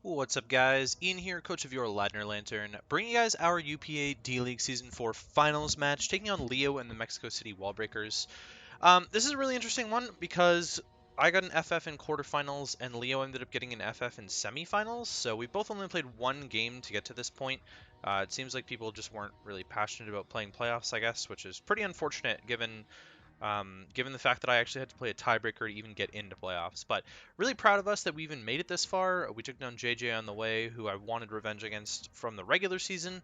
What's up, guys? Ian here, coach of your Ladner Lanturn, bringing you guys our UPA-D League Season 4 Finals match, taking on Leo and the Mexico City Wallbreakers. This is a really interesting one because I got an FF in quarterfinals and Leo ended up getting an FF in semifinals, so we both only played one game to get to this point. It seems like people just weren't really passionate about playing playoffs, I guess, which is pretty unfortunate given the fact that I actually had to play a tiebreaker to even get into playoffs. But really proud of us that we even made it this far. We took down JJ on the way, who I wanted revenge against from the regular season.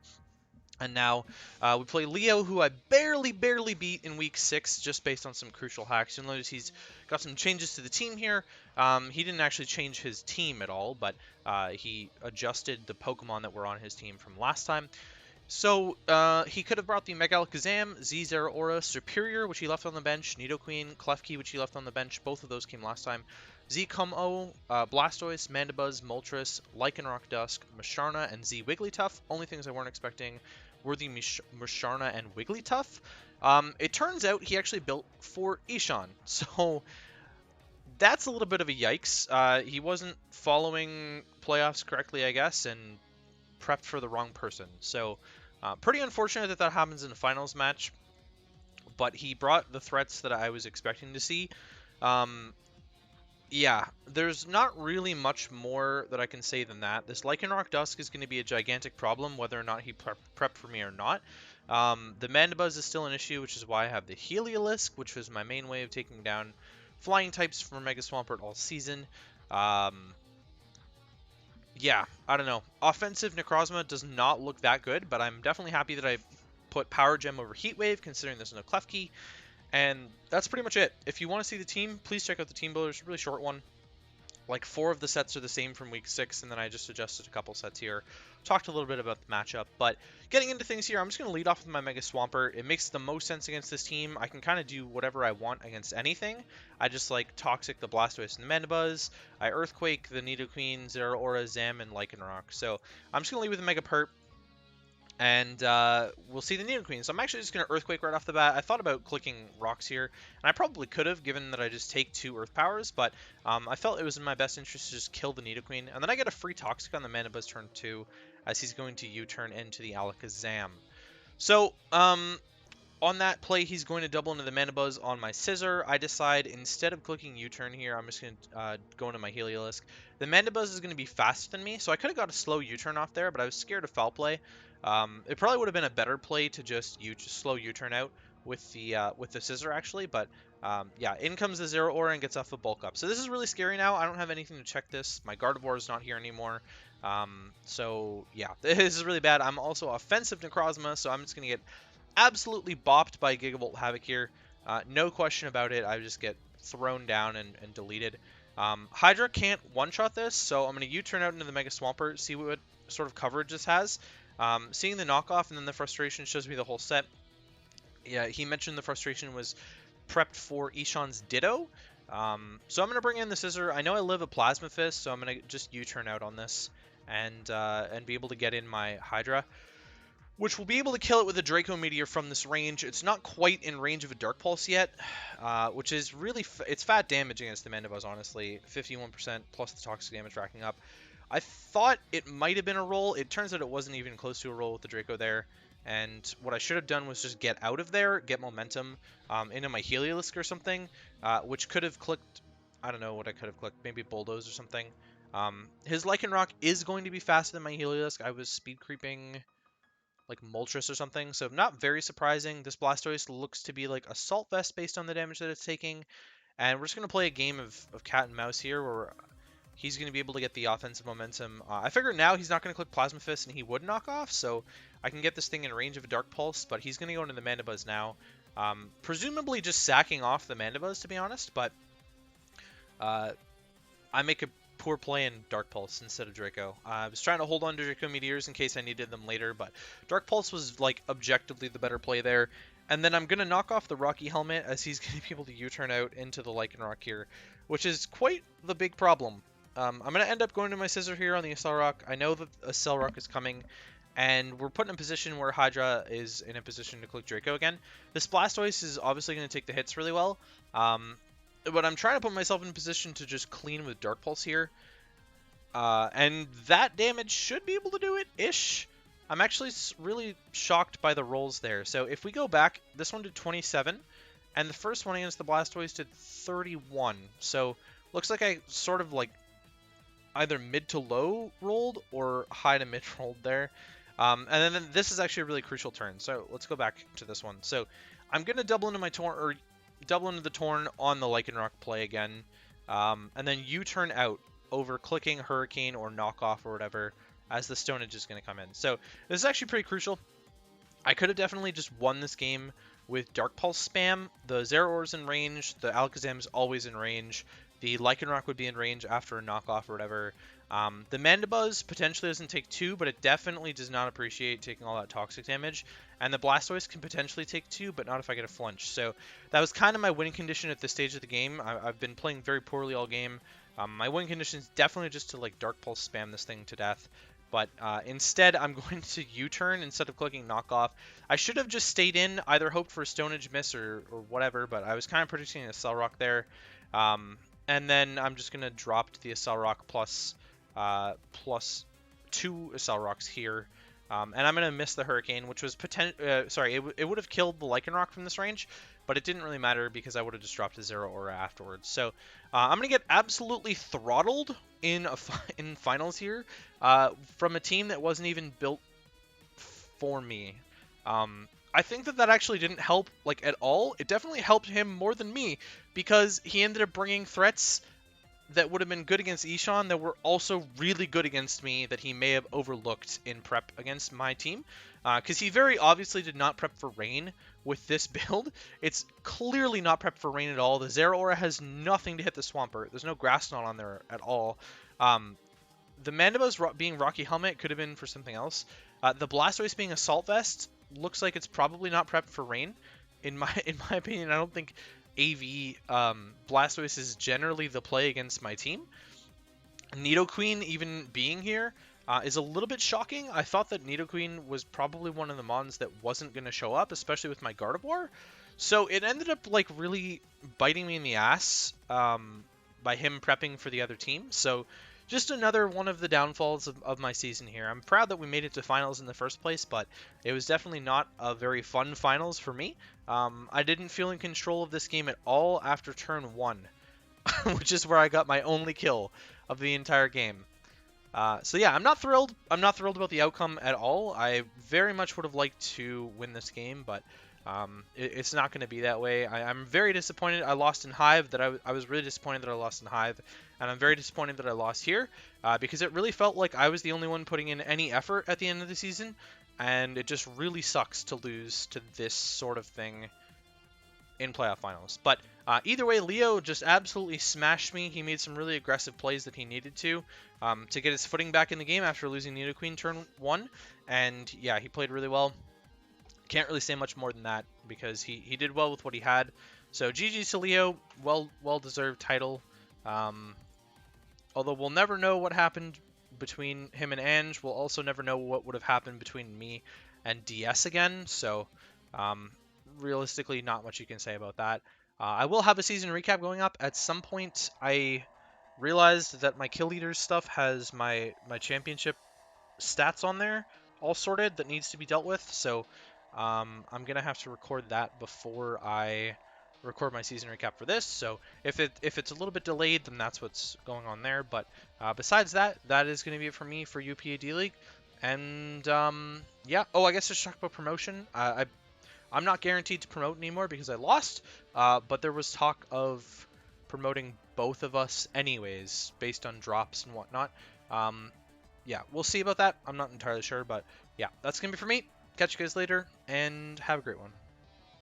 And now we play Leo, who I barely beat in week 6, just based on some crucial hacks. You'll notice he's got some changes to the team here. He didn't actually change his team at all, but he adjusted the Pokemon that were on his team from last time. So, he could have brought the Mega Alakazam, Z-Zeraora, Superior, which he left on the bench, Nidoqueen, Klefki, which he left on the bench. Both of those came last time. Z-Cum-O, Blastoise, Mandibuzz, Moltres, Lycanroc Dusk, Musharna, and Z-Wigglytuff. Only things I weren't expecting were the Musharna and Wigglytuff. It turns out he actually built for Ishan, so that's a little bit of a yikes. He wasn't following playoffs correctly, I guess, and prepped for the wrong person. So, pretty unfortunate that that happens in a finals match, but he brought the threats that I was expecting to see. Yeah, there's not really much more that I can say than that. This Lycanroc Dusk is going to be a gigantic problem, whether or not he prepped for me or not. The Mandibuzz is still an issue, which is why I have the Heliolisk, which was my main way of taking down flying types for Mega Swampert all season. Yeah, I don't know. Offensive Necrozma does not look that good, but I'm definitely happy that I put Power Gem over Heat Wave, considering there's no Klefki. And that's pretty much it. If you want to see the team, please check out the team builder. It's a really short one. Like 4 of the sets are the same from week 6, and then I just adjusted a couple sets here. Talked a little bit about the matchup, but getting into things here, I'm just going to lead off with my Mega Swampert. It makes the most sense against this team. I can kind of do whatever I want against anything. I just like Toxic the Blastoise and the Mandibuzz. I Earthquake the Nidoqueen, Zeraora, Zam, and Lycanroc. So I'm just going to lead with a Mega Pert. And we'll see the Nidoqueen. So I'm actually just going to Earthquake right off the bat. I thought about clicking Rocks here, and I probably could have, given that I just take 2 Earth Powers, but I felt it was in my best interest to just kill the Nidoqueen. And then I get a free Toxic on the Mandibuzz turn 2, as he's going to U-turn into the Alakazam. So, on that play, he's going to double into the Mandibuzz on my Scissor. I decide, instead of clicking U-turn here, I'm just going to go into my Heliolisk. The Mandibuzz is going to be faster than me, so I could have got a slow U-turn off there, but I was scared of foul play. It probably would have been a better play to just slow U-turn out with the Scissor, actually, but yeah, in comes the Zeraora and gets off a bulk up. So this is really scary now. I don't have anything to check this. My Gardevoir is not here anymore. So yeah, this is really bad. I'm also offensive Necrozma, so I'm just going to get absolutely bopped by Gigavolt Havoc here. No question about it. I just get thrown down and deleted. Hydra can't one-shot this, so I'm going to U-turn out into the Mega Swampert, see what sort of coverage this has. Seeing the knockoff and then the frustration shows me the whole set. Yeah, he mentioned the frustration was prepped for Ishan's Ditto. So I'm going to bring in the Scissor. I know I live a Plasma Fist, so I'm going to just U-turn out on this and be able to get in my Hydra, which will be able to kill it with a Draco Meteor from this range. It's not quite in range of a Dark Pulse yet, which is really it's fat damage against the Mandibuzz, honestly. 51% plus the toxic damage racking up. I thought it might have been a roll. It turns out it wasn't even close to a roll with the Draco there. And what I should have done was just get out of there, get momentum into my Heliolisk or something, which could have clicked. I don't know what I could have clicked. Maybe Bulldoze or something. His Lycanroc is going to be faster than my Heliolisk. I was speed creeping like Moltres or something, so not very surprising. This Blastoise looks to be like Assault Vest based on the damage that it's taking. And we're just going to play a game of cat and mouse here where he's going to be able to get the offensive momentum. I figure now he's not going to click Plasma Fist and he would knock off, so I can get this thing in range of a Dark Pulse, but he's going to go into the Mandibuzz now. Presumably just sacking off the Mandibuzz, to be honest, but I make a poor play in Dark Pulse instead of Draco. I was trying to hold on to Draco Meteors in case I needed them later, but Dark Pulse was like objectively the better play there. And then I'm going to knock off the Rocky Helmet as he's going to be able to U-turn out into the Lycanroc here, which is quite the big problem. I'm going to end up going to my Scissor here on the Accelerock. I know that Accelerock is coming, and we're put in a position where Hydra is in a position to click Draco again. This Blastoise is obviously going to take the hits really well, but I'm trying to put myself in a position to just clean with Dark Pulse here. And that damage should be able to do it-ish. I'm actually really shocked by the rolls there. So if we go back, this one did 27, and the first one against the Blastoise did 31. So looks like I sort of like either mid to low rolled or high to mid rolled there. And then this is actually a really crucial turn. So let's go back to this one. So I'm gonna double into my Torn, or double into the Torn on the Lycanroc play again, and then U-turn out over clicking Hurricane or Knockoff or whatever, as the Stonage is going to come in. So this is actually pretty crucial. I could have definitely just won this game with Dark Pulse spam. The Zeraor's in range, the Alakazam's always in range, the Lycanroc would be in range after a knockoff or whatever. The Mandibuzz potentially doesn't take 2, but it definitely does not appreciate taking all that toxic damage. And the Blastoise can potentially take 2, but not if I get a flinch. So that was kind of my winning condition at this stage of the game. I've been playing very poorly all game. My win condition is definitely just to like Dark Pulse spam this thing to death. But instead, I'm going to U-turn instead of clicking knockoff. I should have just stayed in, either hoped for a Stonage miss or whatever, but I was kind of predicting a Cell Rock there. And then I'm just going to drop to the Accel Rock plus 2 Accel Rocks here. And I'm going to miss the Hurricane, which was it would have killed the Lycanroc from this range, but it didn't really matter because I would have just dropped a Zeraora afterwards. So I'm going to get absolutely throttled in finals here from a team that wasn't even built for me. I think that actually didn't help like at all. It definitely helped him more than me because he ended up bringing threats that would have been good against Ishan that were also really good against me that he may have overlooked in prep against my team. Because he very obviously did not prep for rain with this build. It's clearly not prepped for rain at all. The Zeraora has nothing to hit the Swampert. There's no Grass Knot on there at all. The Mandibuzz being Rocky Helmet could have been for something else. The Blastoise being Assault Vest looks like it's probably not prepped for rain. In my opinion, I don't think AV Blastoise is generally the play against my team. Nidoqueen even being here is a little bit shocking. I thought that Nidoqueen was probably one of the mons that wasn't going to show up, especially with my Gardevoir. So it ended up like really biting me in the ass by him prepping for the other team. So just another one of the downfalls of my season here. I'm proud that we made it to finals in the first place, but it was definitely not a very fun finals for me. I didn't feel in control of this game at all after turn 1, which is where I got my only kill of the entire game. So yeah, I'm not thrilled. I'm not thrilled about the outcome at all. I very much would have liked to win this game, but it's not going to be that way. I'm very disappointed. I lost in Hive. I was really disappointed that I lost in Hive, and I'm very disappointed that I lost here because it really felt like I was the only one putting in any effort at the end of the season, and it just really sucks to lose to this sort of thing in playoff finals. But either way, Leo just absolutely smashed me. He made some really aggressive plays that he needed to get his footing back in the game after losing Nidoqueen turn 1, and yeah, he played really well. Can't really say much more than that because he did well with what he had. So GG's to Leo, well-deserved title. Although we'll never know what happened between him and Ange, we'll also never know what would have happened between me and DS again. So realistically, not much you can say about that. I will have a season recap going up at some point. I realized that my kill leaders stuff has my championship stats on there all sorted that needs to be dealt with. So I'm gonna have to record that before I record my season recap for this. So if it's a little bit delayed, then that's what's going on there. But besides that, that is going to be it for me for UPA-D League. And yeah. Oh, I guess just talk about promotion. I'm not guaranteed to promote anymore because I lost. But there was talk of promoting both of us anyways, based on drops and whatnot. Yeah, we'll see about that. I'm not entirely sure, but yeah, that's gonna be for me. Catch you guys later, and have a great one.